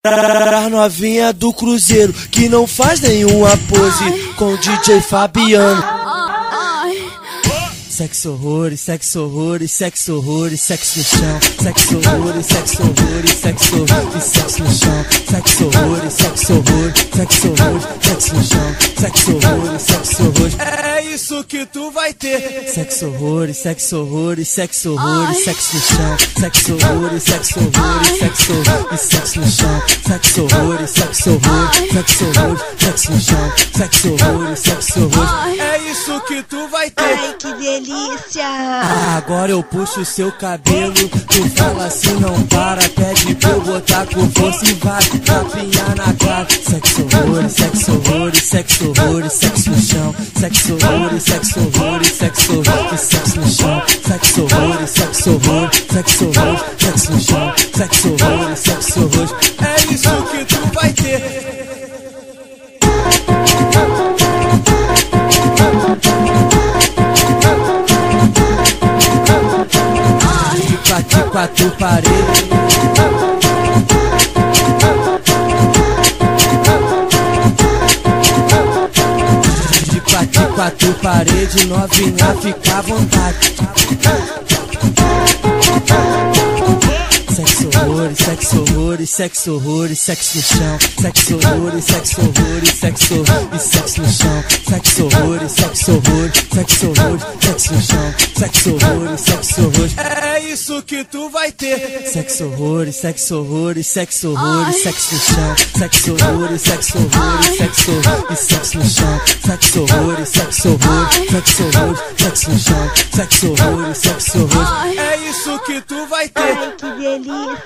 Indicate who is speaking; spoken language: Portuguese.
Speaker 1: Pra novinha do Cruzeiro que não faz nenhuma pose com o DJ Fabiano. Sexo horrores, sexo horrores, sexo horrores, sexo no chão. Sexo horrores, sexo horrores, sexo horrores, sexo no chão. Sexo horrores, sexo horrores, sexo horrores, sexo no chão. Sexo horrores, sexo horrores. É isso que tu vai ter. Sexo horrores, sexo horrores, sexo horrores, sexo no chão. Sexo horrores, sexo horrores, sexo horrores, sexo no chão. Sexo horrores, sexo horrores, sexo horrores, sexo no chão. Sexo horrores, sexo horrores. É isso que tu vai ter.
Speaker 2: Ai, que delícia!
Speaker 1: Agora eu puxo seu cabelo, tu fala assim, não para, pede pra eu botar com força e vai tapinhar na cara. Sexo horrores, sexo horrores, sexo horrores, sexo no chão. Sexo horrores, sexo horrores, sexo horrores, sexo no chão. Sexo horrores, sexo horrores, sexo horrores, sexo no chão. Sexo horrores, sexo horrores. É isso que tu vai ter. De quatro paredes, de quatro paredes, novinha fica à vontade. Sexo horrores, sexo horrores, sexo horrores, sexo no chão. Sexo horrores, sexo horrores, sexo horrores, sexo no chão. Sexo horrores, sexo horrores, sexo horrores, sexo no chão. Sexo horrores, sexo horrores. É isso que tu vai ter. Sexo horrores, sexo horrores, sexo horrores, sexo no chão. Sexo horrores, sexo horrores, sexo horrores, sexo no chão. Sexo horrores, sexo horrores, sexo horrores, sexo no chão. Sexo horrores, sexo horrores. É isso que tu vai ter.
Speaker 2: Ai, que delícia!